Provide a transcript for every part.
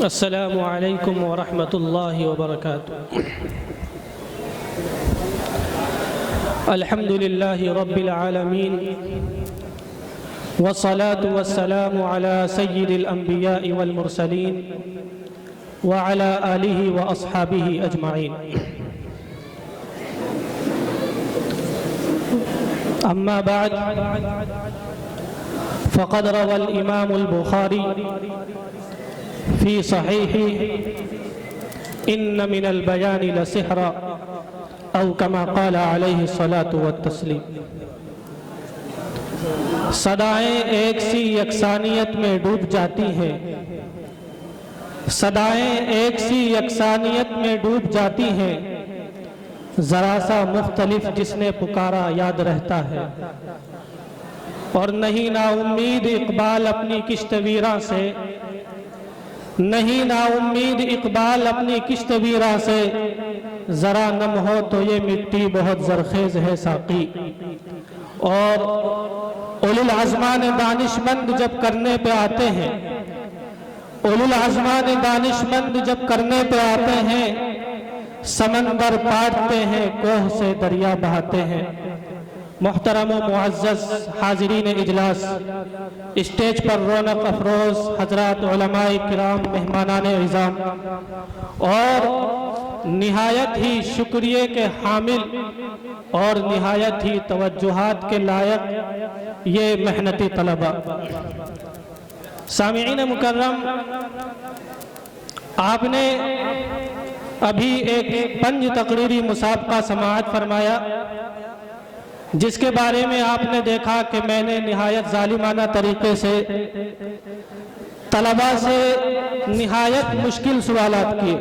السلام علیکم ورحمۃ اللہ وبرکاتہ۔ الحمد للہ رب العالمین والصلاة والسلام على سید الانبیاء والمرسلین وعلى آلہ واصحابہ اجمعین۔ اما بعد فقد روى الامام البخاری فی صحیحہ ان من البیان لسحرا او کما قال علیہ الصلاة والتسلیم۔ صدائیں ایک سی یکسانیت میں ڈوب جاتی ہیں، صدائیں ایک سی یکسانیت میں ڈوب جاتی ہیں، ذرا سا مختلف جس نے پکارا یاد رہتا ہے، اور نہیں نا امید اقبال اپنی کشت ویراں سے، نہیں نا امید اقبال اپنی کشت ویراں سے، ذرا نم ہو تو یہ مٹی بہت زرخیز ہے ساقی۔ اور اولو العزمان دانشمند جب کرنے پہ آتے ہیں، اولو العزمان دانشمند جب کرنے پہ آتے ہیں، سمندر پاٹتے ہیں کوہ سے دریا بہاتے ہیں۔ محترم و معزز حاضرین اجلاس، اسٹیج پر رونق افروز حضرات علماء کرام، مہمانان عظام، اور نہایت ہی شکریہ کے حامل اور نہایت ہی توجہات کے لائق یہ محنتی طلبہ، سامعین مکرم، آپ نے ابھی ایک پنج تقریری مسابقہ سماعت فرمایا، جس کے بارے میں آپ نے دیکھا کہ میں نے نہایت ظالمانہ طریقے سے طلبہ سے نہایت مشکل سوالات کیے،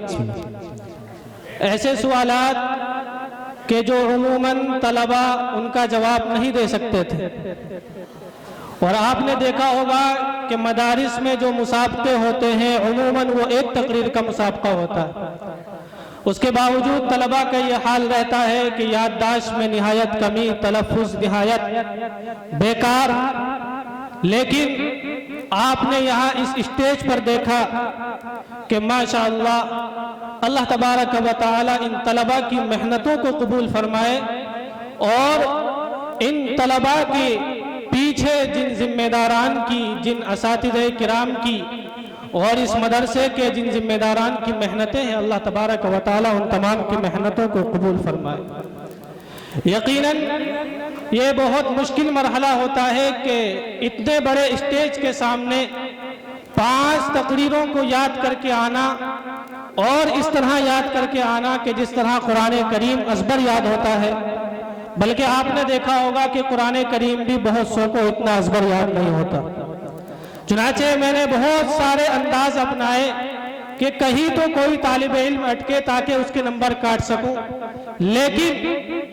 ایسے سوالات کہ جو عموماً طلبہ ان کا جواب نہیں دے سکتے تھے۔ اور آپ نے دیکھا ہوگا کہ مدارس میں جو مسابقے ہوتے ہیں عموماً وہ ایک تقریر کا مسابقہ ہوتا ہے، اس کے باوجود طلبہ کا یہ حال رہتا ہے کہ یادداشت میں نہایت کمی، تلفظ نہایت بیکار۔ لیکن آپ نے یہاں اس اسٹیج پر دیکھا کہ ماشاءاللہ اللہ تبارک و تعالی ان طلبہ کی محنتوں کو قبول فرمائے، اور ان طلبہ کے پیچھے جن ذمہ داران کی، جن اساتذہ کرام کی اور اس مدرسے کے جن ذمہ داران کی محنتیں ہیں، اللہ تبارک و تعالی ان تمام کی محنتوں کو قبول فرمائے۔ یقیناً یہ بہت مشکل مرحلہ ہوتا ہے کہ اتنے بڑے اسٹیج کے سامنے 5 تقریروں کو یاد کر کے آنا، اور اس طرح یاد کر کے آنا کہ جس طرح قرآن کریم ازبر یاد ہوتا ہے، بلکہ آپ نے دیکھا ہوگا کہ قرآن کریم بھی بہت سو کو اتنا ازبر یاد نہیں ہوتا۔ چنانچہ میں نے بہت سارے انداز اپنائے کہ کہیں تو کوئی طالب علم اٹکے تاکہ اس کے نمبر کاٹ سکوں، لیکن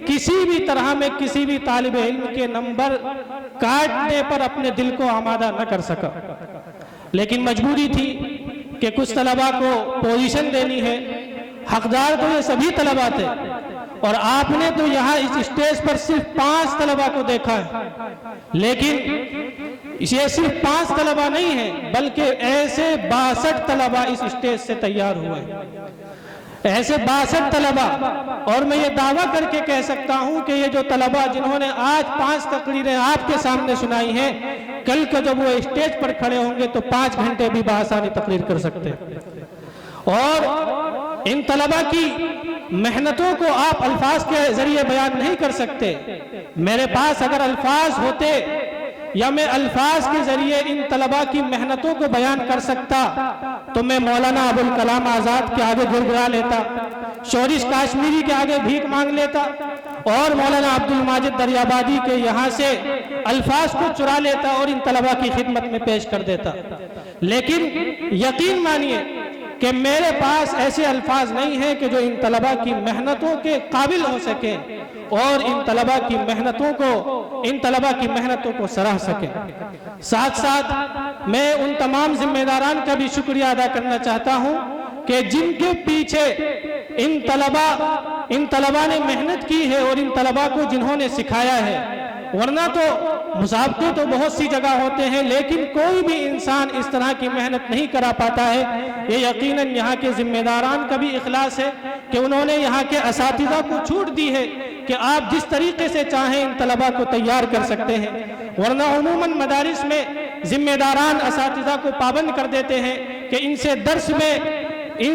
کسی بھی طرح میں کسی بھی طالب علم کے نمبر کاٹنے پر اپنے دل کو آمادہ نہ کر سکا۔ لیکن مجبوری تھی کہ کچھ طلبہ کو پوزیشن دینی ہے، حقدار تو یہ سبھی طلبہ تھے، اور آپ نے تو یہاں اس اسٹیج پر صرف 5 طلبہ کو دیکھا ہے، لیکن یہ صرف 5 طلبہ نہیں ہیں، بلکہ ایسے 62 طلبہ اس اسٹیج سے تیار ہوئے، ایسے 62 طلبہ۔ اور میں یہ دعویٰ کر کے کہہ سکتا ہوں کہ یہ جو طلبہ جنہوں نے آج 5 تقریریں آپ کے سامنے سنائی ہیں، کل کو جب وہ اسٹیج پر کھڑے ہوں گے تو 5 گھنٹے بھی بآسانی تقریر کر سکتے ہیں۔ اور ان طلبہ کی محنتوں کو آپ الفاظ کے ذریعے بیان نہیں کر سکتے۔ میرے پاس اگر الفاظ ہوتے یا میں الفاظ کے ذریعے ان طلبہ کی محنتوں کو بیان کر سکتا تو میں مولانا ابوالکلام آزاد کے آگے گڑگڑا لیتا، شورش کاشمیری کے آگے بھیک مانگ لیتا، اور مولانا عبدالماجد دریابادی کے یہاں سے الفاظ کو چرا لیتا اور ان طلبہ کی خدمت میں پیش کر دیتا۔ لیکن یقین مانیے کہ میرے پاس ایسے الفاظ نہیں ہیں کہ جو ان طلبہ کی محنتوں کے قابل ہو سکیں اور ان طلبہ کی محنتوں کو سراہ سکیں۔ ساتھ ساتھ میں ان تمام ذمہ داران کا بھی شکریہ ادا کرنا چاہتا ہوں کہ جن کے پیچھے ان طلبہ نے محنت کی ہے، اور ان طلبہ کو جنہوں نے سکھایا ہے، ورنہ تو مسابقے تو بہت سی جگہ ہوتے ہیں لیکن کوئی بھی انسان اس طرح کی محنت نہیں کرا پاتا ہے۔ یہ یقیناً یہاں کے ذمہ داران کا بھی اخلاص ہے کہ انہوں نے یہاں کے اساتذہ کو چھوٹ دی ہے کہ آپ جس طریقے سے چاہیں ان طلباء کو تیار کر سکتے ہیں، ورنہ عموماً مدارس میں ذمہ داران اساتذہ کو پابند کر دیتے ہیں کہ ان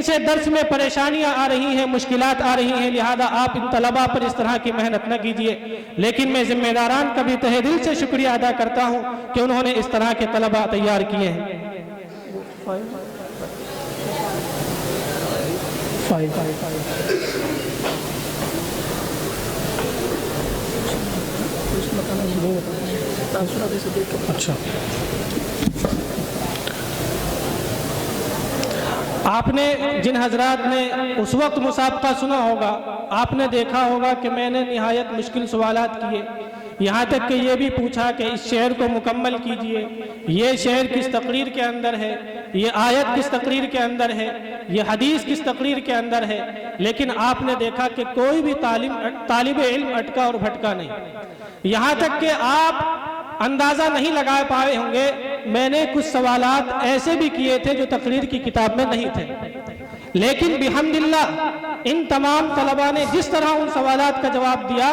سے درس میں پریشانیاں آ رہی ہیں، مشکلات آ رہی ہیں، لہذا آپ ان طلباء پر اس طرح کی محنت نہ کیجیے۔ لیکن میں ذمہ داران کا بھی تہہ دل سے شکریہ ادا کرتا ہوں کہ انہوں نے اس طرح کے طلباء تیار کیے ہیں۔ اچھا، آپ نے جن حضرات نے اس وقت مسابقہ سنا ہوگا، آپ نے دیکھا ہوگا کہ میں نے نہایت مشکل سوالات کیے، یہاں تک کہ یہ بھی پوچھا کہ اس شعر کو مکمل کیجئے، یہ شعر کس تقریر کے اندر ہے، یہ آیت کس تقریر کے اندر ہے، یہ حدیث کس تقریر کے اندر ہے، لیکن آپ نے دیکھا کہ کوئی بھی طالب علم اٹکا اور بھٹکا نہیں۔ یہاں تک کہ آپ اندازہ نہیں لگا پائے ہوں گے، میں نے کچھ سوالات ایسے بھی کیے تھے جو تقریر کی کتاب میں نہیں تھے، لیکن بحمداللہ ان تمام طلباء نے جس طرح ان سوالات کا جواب دیا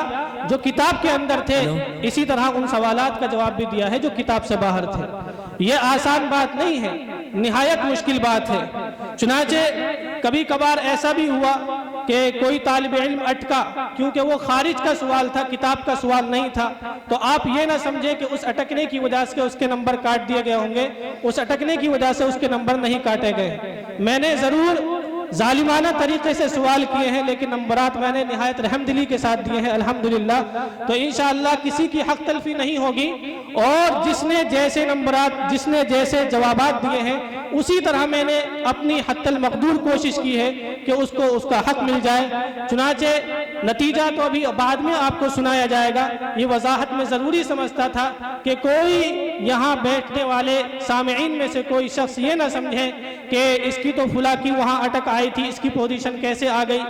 جو کتاب کے اندر تھے، اسی طرح ان سوالات کا جواب بھی دیا ہے جو کتاب سے باہر تھے۔ یہ آسان بات نہیں ہے، نہایت مشکل بات ہے۔ چنانچہ کبھی کبھار ایسا بھی ہوا کہ کوئی طالب علم اٹکا، کیونکہ وہ خارج کا سوال تھا، کتاب کا سوال نہیں تھا، تو آپ یہ نہ سمجھے کہ اس اٹکنے کی وجہ سے اس کے نمبر کاٹ دیے گئے ہوں گے، اس اٹکنے کی وجہ سے اس کے نمبر نہیں کاٹے گئے۔ میں نے ضرور ظالمانہ طریقے سے سوال کیے ہیں، لیکن نمبرات میں نے نہایت رحم دلی کے ساتھ دیے ہیں الحمدللہ۔ تو انشاءاللہ کسی کی حق تلفی نہیں ہوگی، اور جس نے جیسے نمبرات، جس نے جیسے جوابات دیے ہیں، اسی طرح میں نے اپنی حتی المقدور کوشش کی ہے کہ اس کو اس کا حق مل جائے۔ چنانچہ نتیجہ تو ابھی بعد میں آپ کو سنایا جائے گا، یہ وضاحت میں ضروری سمجھتا تھا کہ کوئی یہاں بیٹھنے والے سامعین میں سے کوئی شخص یہ نہ سمجھے کہ اس کی تو فلاں کی وہاں اٹک آئی تھی، اس کی پوزیشن کیسے آ گئی،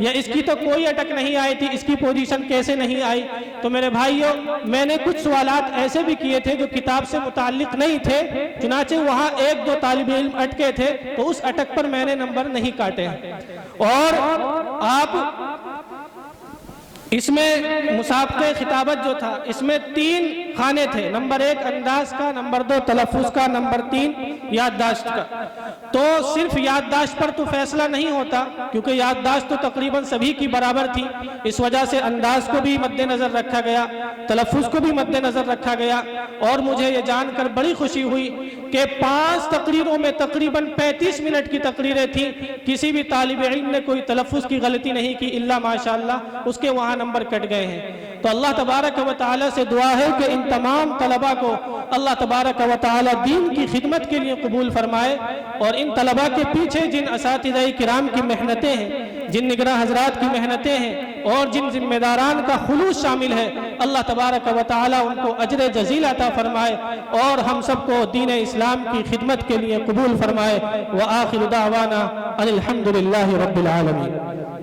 یا اس کی تو کوئی اٹک نہیں آئی تھی، اس کی پوزیشن کیسے نہیں آئی۔ تو میرے بھائیوں، میں نے کچھ سوالات ایسے بھی کیے تھے جو کتاب سے متعلق نہیں تھے، چنانچہ وہاں ایک دو طالب علم اٹکے تھے تو اس اٹک پر میں نے نمبر نہیں کاٹے۔ اور آپ اس میں مسابقہ خطابت جو تھا، اس میں 3 خانے تھے، نمبر 1 انداز کا، نمبر 2 تلفظ کا، نمبر 3 یادداشت کا۔ تو صرف یادداشت پر تو فیصلہ نہیں ہوتا، کیونکہ یادداشت تو تقریباً سبھی کی برابر تھی، اس وجہ سے انداز کو بھی مد نظر رکھا گیا، تلفظ کو بھی مد نظر رکھا گیا۔ اور مجھے یہ جان کر بڑی خوشی ہوئی کہ 5 تقریروں میں تقریباً 35 منٹ کی تقریریں تھیں، کسی بھی طالب علم نے کوئی تلفظ کی غلطی نہیں کی الا ماشاءاللہ اس کے وہاں نمبر کٹ گئے ہیں۔ تو اللہ تبارک و تعالی سے دعا ہے کہ ان تمام طلباء کو اللہ تبارک و تعالی دین کی خدمت کے لیے قبول فرمائے، اور ان طلباء کے پیچھے جن اساتذہ کرام کی محنتیں ہیں، جن نگراں حضرات کی محنتیں ہیں، اور جن ذمہ داران کا خلوص شامل ہے، اللہ تبارک و تعالی ان کو اجر جزیل عطا فرمائے، اور ہم سب کو دین اسلام کی خدمت کے لیے قبول فرمائے۔ وآخر دعوانا ان الحمد للہ رب العالمین۔